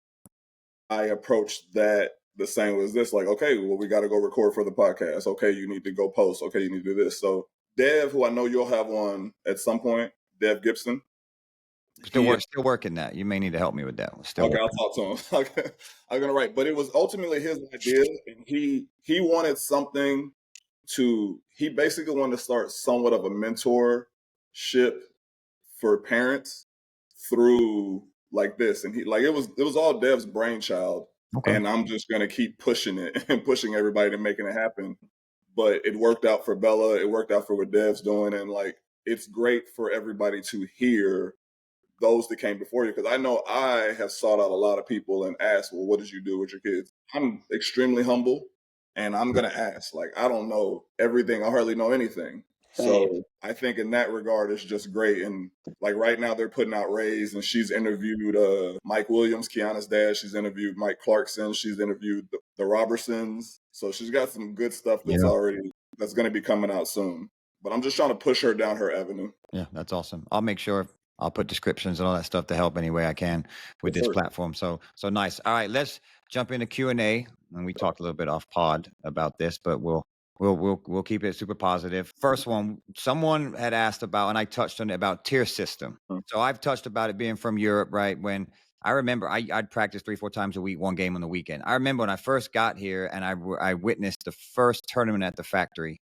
I approached that the same as this, okay, well, we got to go record for the podcast. Okay, you need to go post. Okay, you need to do this. So Dev, who I know you'll have on at some point, Dev Gibson. Still working that. You may need to help me with that one. Okay, I'll talk to him. Okay, I'm gonna write. But it was ultimately his idea, and he wanted something he basically wanted to start somewhat of a mentorship for parents through this. And it was all Dev's brainchild. Okay. and I'm just going to keep pushing it and pushing everybody to making it happen. But it worked out for Bella. It worked out for what Dev's doing. And like, it's great for everybody to hear those that came before you. Because I know I have sought out a lot of people and asked, well, what did you do with your kids? I'm extremely humble and I'm going to ask. Like, I don't know everything. I hardly know anything. Same. So I think in that regard, it's just great. And like right now, they're putting out Rays, and she's interviewed Mike Williams, Kiana's dad. She's interviewed Mike Clarkson. She's interviewed the Robertsons. So she's got some good stuff that's that's going to be coming out soon. But I'm just trying to push her down her avenue. Yeah, that's awesome. I'll make sure I'll put descriptions and all that stuff to help any way I can with this platform. So nice. All right, let's jump into Q&A. And we talked a little bit off pod about this, but we'll keep it super positive. First one, someone had asked about, and I touched on it, about tier system. So I've touched about it being from Europe, right? When I remember I'd practice 3-4 times a week, one game on the weekend. I remember when I first got here and I witnessed the first tournament at the factory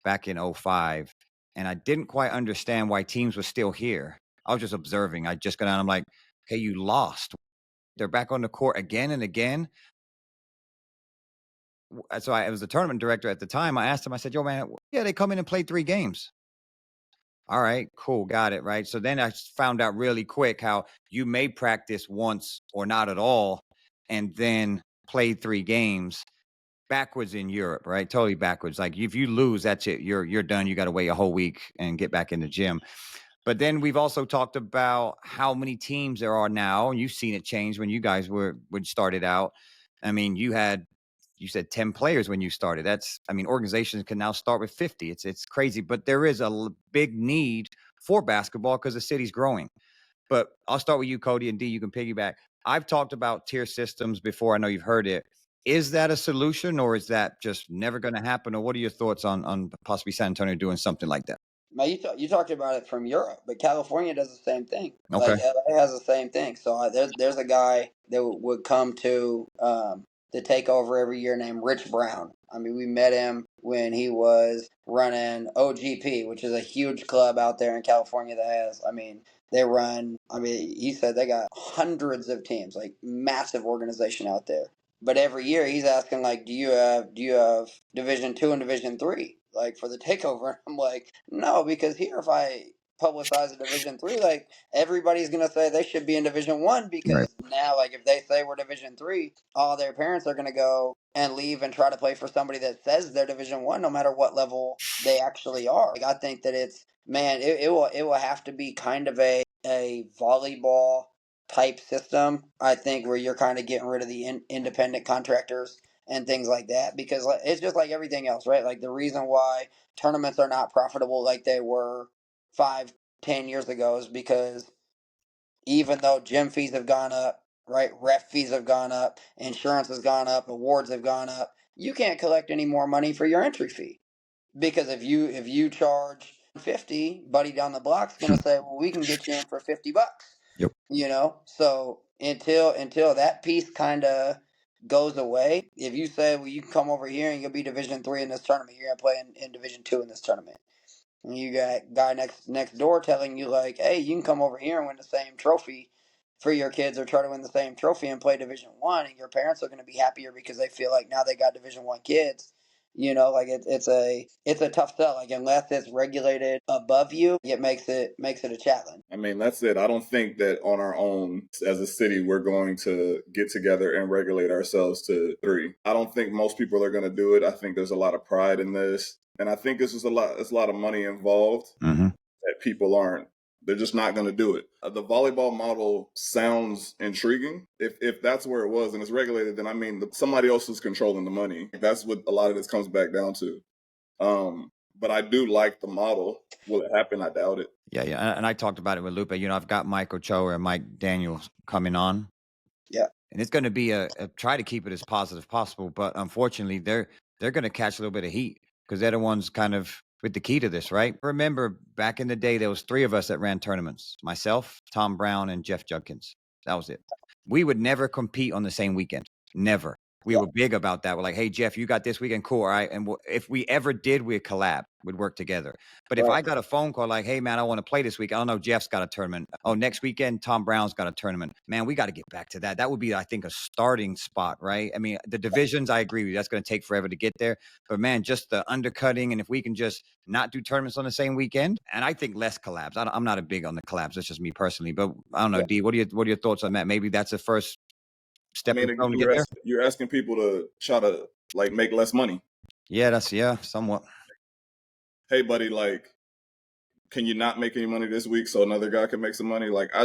back in 2005, and I didn't quite understand why teams were still here. I was just observing. I just got down. I'm like, okay, you lost. They're back on the court again and again. So I was the tournament director at the time. I asked him, I said, yo, man, yeah, they come in and play 3 games. All right, cool, got it, right? So then I found out really quick how you may practice once or not at all and then play 3 games backwards in Europe, right? Totally backwards. Like if you lose, that's it. You're done. You got to wait a whole week and get back in the gym. But then we've also talked about how many teams there are now, and you've seen it change when you guys would started out. I mean, you said 10 players when you started. Organizations can now start with 50. It's crazy, but there is a big need for basketball because the city's growing. But I'll start with you, Koty, and Dee, you can piggyback. I've talked about tier systems before. I know you've heard it. Is that a solution, or is that just never going to happen? Or what are your thoughts on possibly San Antonio doing something like that? You talked about it from Europe, but California does the same thing. Okay. Like LA has the same thing. So there's a guy that would come to the takeover every year named Rich Brown. I mean, we met him when he was running OGP, which is a huge club out there in California that has, they run, he said they got hundreds of teams, like massive organization out there. But every year he's asking, like, do you have Division 2 and Division 3, like, for the takeover? And I'm like, no, because here, if I publicize a Division 3, like, everybody's gonna say they should be in Division 1, because now, like, if they say we're Division 3, all their parents are gonna go and leave and try to play for somebody that says they're Division 1, no matter what level they actually are. Like, I think that it will have to be kind of a volleyball type system, I think, where you're kind of getting rid of the independent contractors and things like that, because it's just like everything else, right? Like, the reason why tournaments are not profitable like they were 5-10 years ago is because even though gym fees have gone up, right, ref fees have gone up, insurance has gone up, awards have gone up, you can't collect any more money for your entry fee. Because if you charge 50, buddy down the block's gonna say, well, we can get you in for $50. Yep. So until that piece kind of goes away, if you say, well, you can come over here and you'll be Division 3 in this tournament, you're gonna play in Division 2 in this tournament, and you got guy next door telling you, like, hey, you can come over here and win the same trophy for your kids, or try to win the same trophy and play Division 1, and your parents are going to be happier because they feel like now they got Division 1 kids. Like, it's a tough sell. Like, unless it's regulated above you, it makes it a challenge. I mean, that's it. I don't think that on our own as a city, we're going to get together and regulate ourselves to 3. I don't think most people are going to do it. I think there's a lot of pride in this. And I think there's a lot of money involved that people aren't. They're just not going to do it. The volleyball model sounds intriguing. If that's where it was and it's regulated, then somebody else is controlling the money. That's what a lot of this comes back down to. But I do like the model. Will it happen? I doubt it. Yeah. And I talked about it with Lupe. I've got Mike Ochoa and Mike Daniels coming on. Yeah. And it's going to be a try to keep it as positive as possible. But unfortunately, they're going to catch a little bit of heat because they're the ones kind of with the key to this, right? Remember, back in the day, there was 3 of us that ran tournaments. Myself, Tom Brown, and Jeff Judkins. That was it. We would never compete on the same weekend. Never. we were big about that. We're like, hey, Jeff, you got this weekend, cool, all right? And if we ever did, we'd collab, we'd work together. But if I got a phone call like, hey, man, I want to play this week. I don't know, Jeff's got a tournament. Oh, next weekend, Tom Brown's got a tournament. Man, we got to get back to that. That would be, I think, a starting spot, right? I mean, the divisions, I agree with you. That's going to take forever to get there. But, man, just the undercutting, and if we can just not do tournaments on the same weekend, and I think less collabs. I'm not a big on the collabs. That's just me personally. But I don't know, D, what are your thoughts on that? Maybe that's the first stepping stone to get there? You're asking people to try to like make less money. Yeah, somewhat. Hey, buddy, like, can you not make any money this week so another guy can make some money? Like, I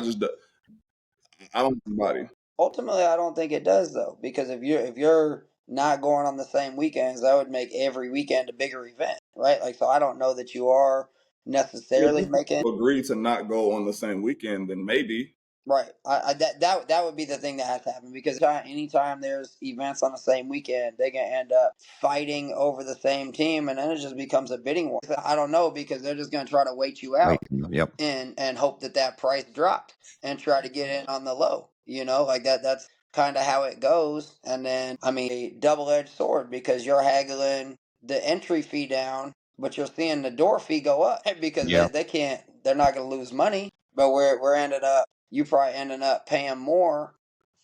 don't body. Ultimately, I don't think it does though, because if you're not going on the same weekends, that would make every weekend a bigger event, right? Like, so I don't know that you are necessarily making. Agree to not go on the same weekend, then maybe. Right. That would be the thing that has to happen, because anytime there's events on the same weekend, they can end up fighting over the same team, and then it just becomes a bidding war. I don't know, because they're just going to try to wait you out, Yep. and hope that price dropped and try to get in on the low. Like that. That's kind of how it goes. And then, I mean, a double-edged sword, because you're haggling the entry fee down, but you're seeing the door fee go up because they can't. They're not going to lose money, but we're ended up. You probably ending up paying more,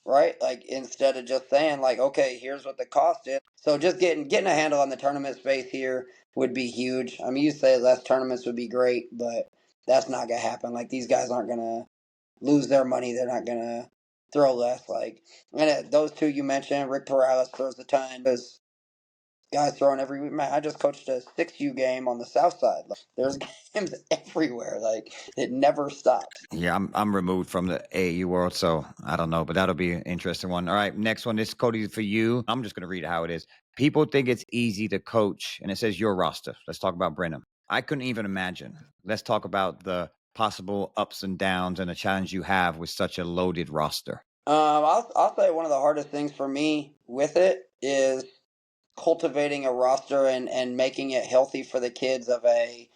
right? Like, instead of just saying like, okay, here's what the cost is. So just getting a handle on the tournament space here would be huge. I mean, you say less tournaments would be great, but that's not gonna happen. Like, these guys aren't gonna lose their money. They're not gonna throw less. Like, and those two you mentioned, Rick Perales throws a ton. There's guys throwing every week. Man, I just coached a 6U game on the south side. Like, there's games everywhere. Like, it never stops. Yeah, I'm removed from the AAU world, so I don't know, but that'll be an interesting one. All right, next one. This is Koty for you. I'm just gonna read how it is. People think it's easy to coach, and it says your roster. Let's talk about Brenham. I couldn't even imagine. Let's talk about the possible ups and downs and the challenge you have with such a loaded roster. I'll say one of the hardest things for me with it is cultivating a roster and making it healthy for the kids of a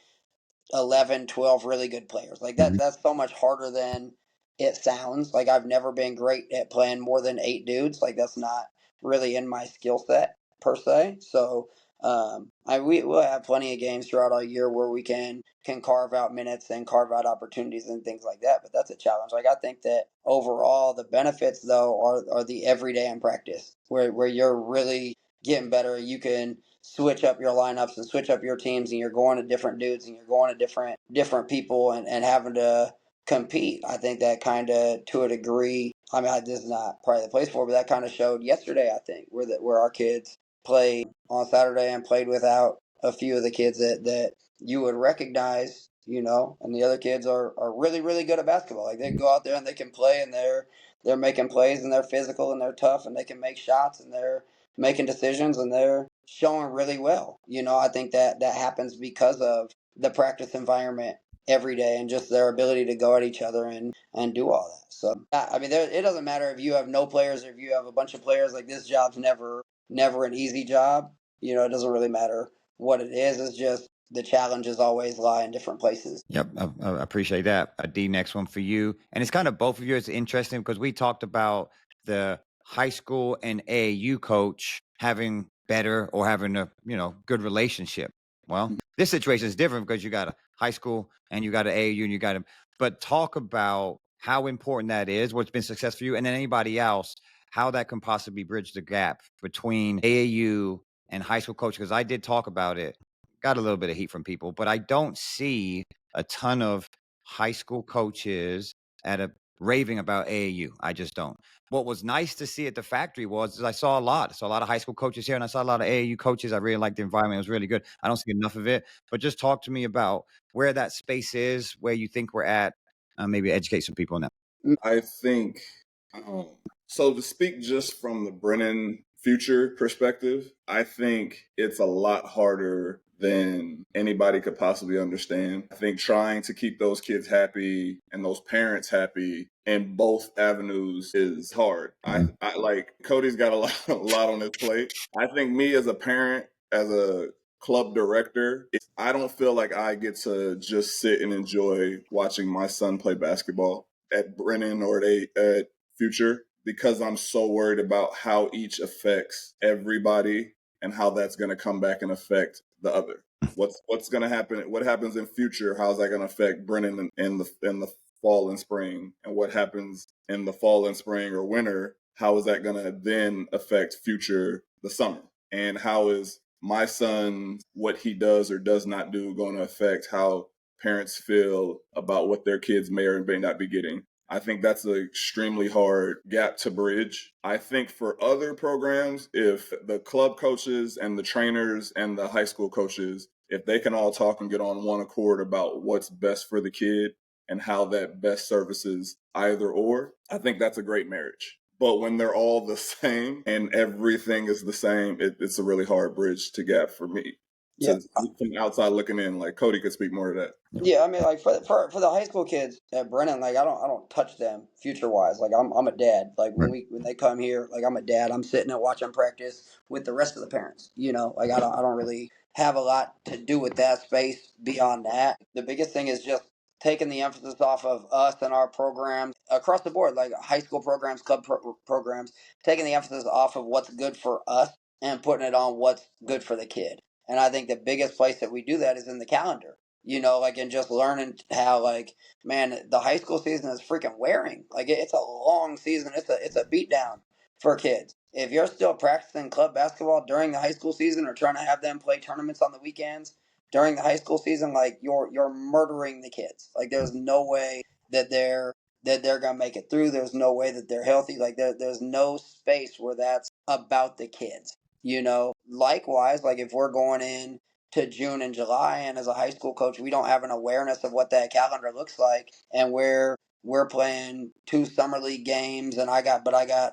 11, 12 really good players. Like that, Mhm. that's so much harder than it sounds. Like, I've never been great at playing more than 8 dudes. Like, that's not really in my skill set per se. So we'll have plenty of games throughout all year where we can carve out minutes and carve out opportunities and things like that. But that's a challenge. Like, I think that overall the benefits though are the everyday in practice, where you're really getting better. You can switch up your lineups and switch up your teams, and you're going to different dudes and you're going to different people, and having to compete. I think that kind of, to a degree, I mean, this is not probably the place for it, but that kind of showed yesterday, I think, where our kids played on Saturday and played without a few of the kids that you would recognize, and the other kids are really, really good at basketball. Like, they go out there and they can play, and they're making plays, and they're physical, and they're tough, and they can make shots, and they're making decisions, and they're showing really well. I think that happens because of the practice environment every day, and just their ability to go at each other and do all that. So, I mean, it doesn't matter if you have no players or if you have a bunch of players. Like, this job's never an easy job. It doesn't really matter what it is. It's just the challenges always lie in different places. Yep, I appreciate that. D, next one for you. And it's kind of both of you. It's interesting because we talked about the high school and AAU coach having better or having a good relationship. Well, this situation is different because you got a high school and you got an AAU and you got them. But talk about how important that is, what's been success for you, and then anybody else, how that can possibly bridge the gap between AAU and high school coach. Because I did talk about it, got a little bit of heat from people, but I don't see a ton of high school coaches raving about AAU. I just don't. What was nice to see at the factory was I saw a lot of high school coaches here, and I saw a lot of AAU coaches. I really liked the environment. It was really good. I don't see enough of it, but just talk to me about where that space is, where you think we're at. Maybe educate some people on that. I think, so to speak just from the Brennan future perspective, I think it's a lot harder than anybody could possibly understand. I think trying to keep those kids happy and those parents happy in both avenues is hard. I like, Koty's got a lot on his plate. I think me as a parent, as a club director, I don't feel like I get to just sit and enjoy watching my son play basketball at Brennan or at Future. because I'm so worried about how each affects everybody and how that's going to come back and affect the other. What's going to happen? What happens in future? How's that going to affect Brennan in the fall and spring? And what happens in the fall and spring or winter? How is that going to then affect future the summer? And how is my son, what he does or does not do, going to affect how parents feel about what their kids may or may not be getting? I think that's an extremely hard gap to bridge. I think for other programs, if the club coaches and the trainers and the high school coaches, if they can all talk and get on one accord about what's best for the kid and how that best services either or, I think that's a great marriage. But when they're all the same and everything is the same, it's a really hard bridge to gap for me. Yeah. To from the outside looking in, like Koty could speak more to that. Yeah, I mean, like for the high school kids at Brennan, like I don't touch them future wise. Like I'm a dad. Like when they come here, like I'm a dad. I'm sitting and watching practice with the rest of the parents. You know, like I don't really have a lot to do with that space beyond that. The biggest thing is just taking the emphasis off of us and our programs across the board, like high school programs, club programs, taking the emphasis off of what's good for us and putting it on what's good for the kid. And I think the biggest place that we do that is in the calendar. You know, like, and just learning how, like, man, the high school season is freaking wearing. Like, it's a long season. It's a beatdown for kids. If you're still practicing club basketball during the high school season or trying to have them play tournaments on the weekends during the high school season, like, you're murdering the kids. Like, there's no way that they're gonna make it through. There's no way that they're healthy. Like, there's no space where that's about the kids. You know, likewise, like if we're going in to June and July, and as a high school coach, we don't have an awareness of what that calendar looks like, and we're playing 2 summer league games, and I got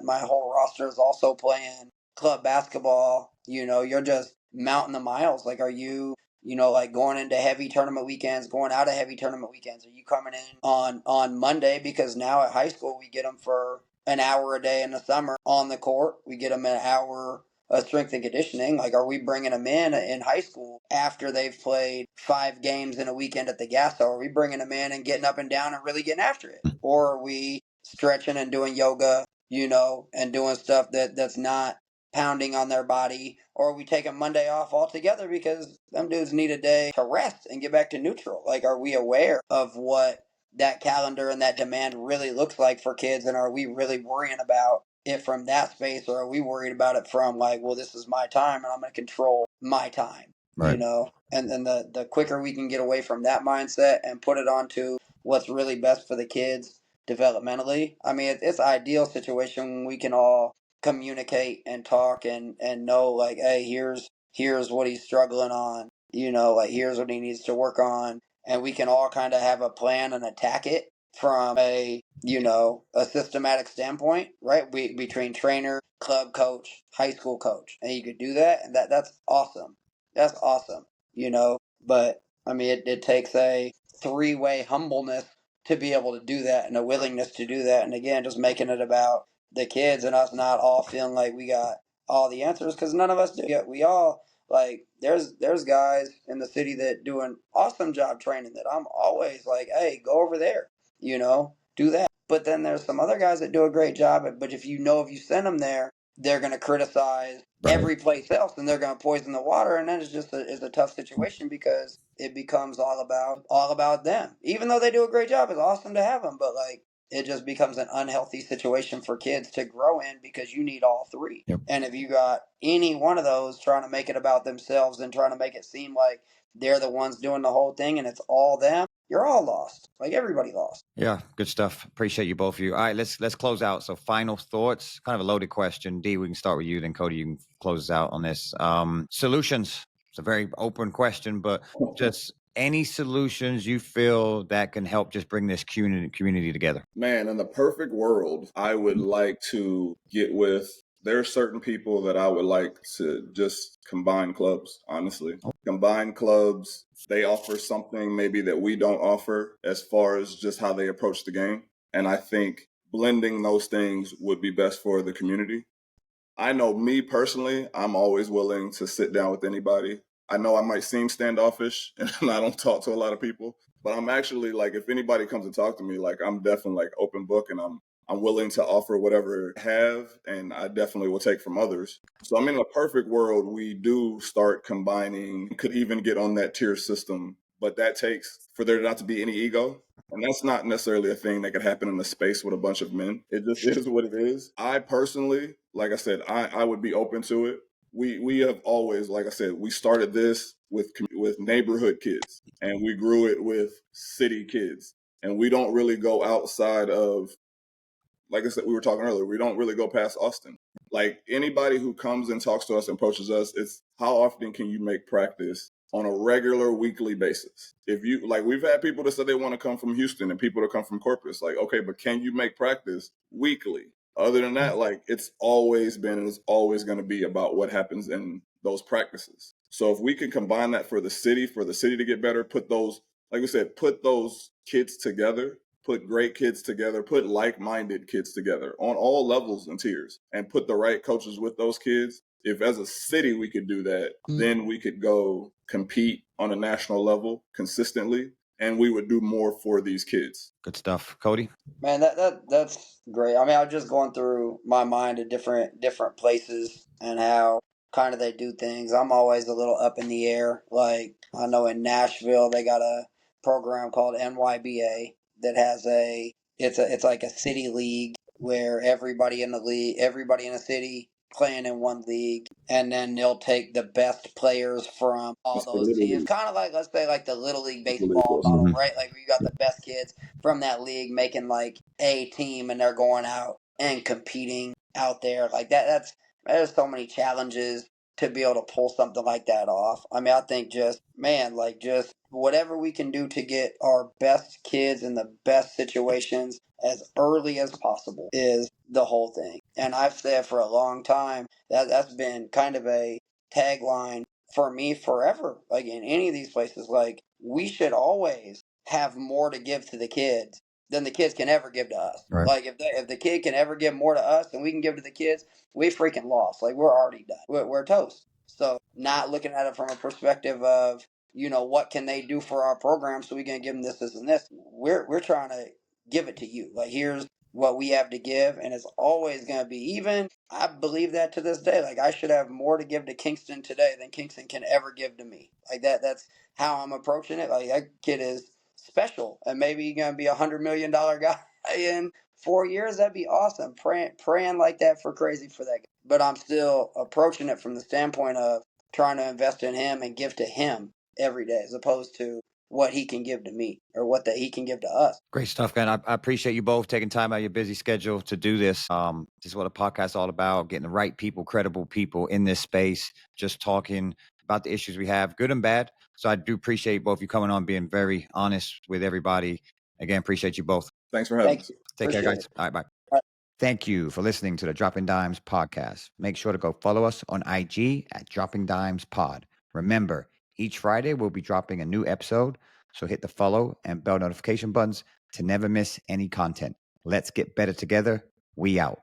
my whole roster is also playing club basketball. You know, you're just mounting the miles. Like, are you? You know, like going into heavy tournament weekends, going out of heavy tournament weekends. Are you coming in on Monday? Because now at high school we get them for an hour a day in the summer on the court. We get them an hour strength and conditioning. Like, are we bringing them in high school after they've played 5 games in a weekend at the gas? Or are we bringing them in and getting up and down and really getting after it? Or are we stretching and doing yoga, you know, and doing stuff that's not pounding on their body? Or are we taking Monday off altogether because them dudes need a day to rest and get back to neutral? Like, are we aware of what that calendar and that demand really looks like for kids? And are we really worrying about it from that space, or are we worried about it from, like, well, this is my time and I'm going to control my time, you know? And then the quicker we can get away from that mindset and put it onto what's really best for the kids developmentally. I mean, it's an ideal situation when we can all communicate and talk and know, like, hey, here's what he's struggling on, you know, like here's what he needs to work on, and we can all kind of have a plan and attack it from a, you know, a systematic standpoint, right? Between trainer, club coach, high school coach, and you could do that, and that's awesome. That's awesome, you know. But I mean, it takes a three-way humbleness to be able to do that, and a willingness to do that, and again, just making it about the kids and us not all feeling like we got all the answers, because none of us do. Yet we all, like, there's guys in the city that do an awesome job training that I'm always like, hey, go over there, you know, do that. But then there's some other guys that do a great job. But if you send them there, they're going to criticize every place else, and they're going to poison the water. And then it's a tough situation because it becomes all about them. Even though they do a great job, it's awesome to have them. But, like, it just becomes an unhealthy situation for kids to grow in because you need all three. Yep. And if you got any one of those trying to make it about themselves and trying to make it seem like they're the ones doing the whole thing and it's all them, you're all lost. Like, everybody lost. Yeah, good stuff. Appreciate you both of you. All right, let's close out. So final thoughts, kind of a loaded question. Dee, we can start with you, then Koty, you can close us out on this. Solutions. It's a very open question, but just any solutions you feel that can help just bring this community together? Man, in the perfect world, I would like to get with, there are certain people that I would like to just combine clubs, honestly. Combine clubs. They offer something maybe that we don't offer as far as just how they approach the game. And I think blending those things would be best for the community. I know me personally, I'm always willing to sit down with anybody. I know I might seem standoffish and I don't talk to a lot of people, but I'm actually, like, if anybody comes to talk to me, like, I'm definitely like open book, and I'm willing to offer whatever I have, and I definitely will take from others. So I'm in a perfect world. We do start combining, could even get on that tier system, but that takes for there not to be any ego. And that's not necessarily a thing that could happen in a space with a bunch of men. It just is what it is. I personally, like I said, I would be open to it. We have always, like I said, we started this with neighborhood kids, and we grew it with city kids, and we don't really go outside of, like I said, we were talking earlier, we don't really go past Austin. Like anybody who comes and talks to us and approaches us, it's how often can you make practice on a regular weekly basis? If you, like, we've had people that said they want to come from Houston and people that come from Corpus, like, okay, but can you make practice weekly? Other than that, like, it's always been and it's always going to be about what happens in those practices. So if we can combine that for the city to get better, put those, like we said, put those kids together, put great kids together, put like-minded kids together on all levels and tiers, and put the right coaches with those kids. If as a city we could do that, then we could go compete on a national level consistently, and we would do more for these kids. Good stuff. Koty? Man, that's great. I mean, I'm just going through my mind at different places and how kind of they do things. I'm always a little up in the air. Like I know in Nashville they got a program called NYBA that has it's like a city league where everybody in the city playing in one league, and then they'll take the best players from all It's the those Little teams. League. Kind of like, let's say, like the Little League Little League, baseball yes. model, Mhm. right? Like where you got the best kids from that league making like a team, and they're going out and competing out there like that. There's so many challenges to be able to pull something like that off. I mean, I think just whatever we can do to get our best kids in the best situations as early as possible is the whole thing. And I've said for a long time that that's been kind of a tagline for me forever. Like in any of these places, like we should always have more to give to the kids than the kids can ever give to us. Right. Like if the kid can ever give more to us than we can give to the kids, we freaking lost. Like we're already done. We're toast. So not looking at it from a perspective of, what can they do for our program, so we can give them this, this, and this. We're trying to give it to you. Like here's what we have to give, and it's always going to be, even I believe that to this day. Like I should have more to give to Kingston today than Kingston can ever give to me. Like that's how I'm approaching it. Like that kid is special, and maybe he's going to be $100 million guy in 4 years. That'd be awesome. Praying like that for crazy for that guy. But I'm still approaching it from the standpoint of trying to invest in him and give to him every day, as opposed to what he can give to me or what that he can give to us. Great stuff, man. I appreciate you both taking time out of your busy schedule to do this. This is what a podcast is all about, getting the right people, credible people in this space, just talking about the issues we have, good and bad. So I do appreciate both of you coming on, being very honest with everybody. Again, appreciate you both. Thanks for having Thank us. you. Take care, Appreciate guys. it. All right, bye. All right. Thank you for listening to the Dropping Dimes podcast. Make sure to go follow us on IG at Dropping Dimes Pod. Remember, each Friday we'll be dropping a new episode, so hit the follow and bell notification buttons to never miss any content. Let's get better together. We out.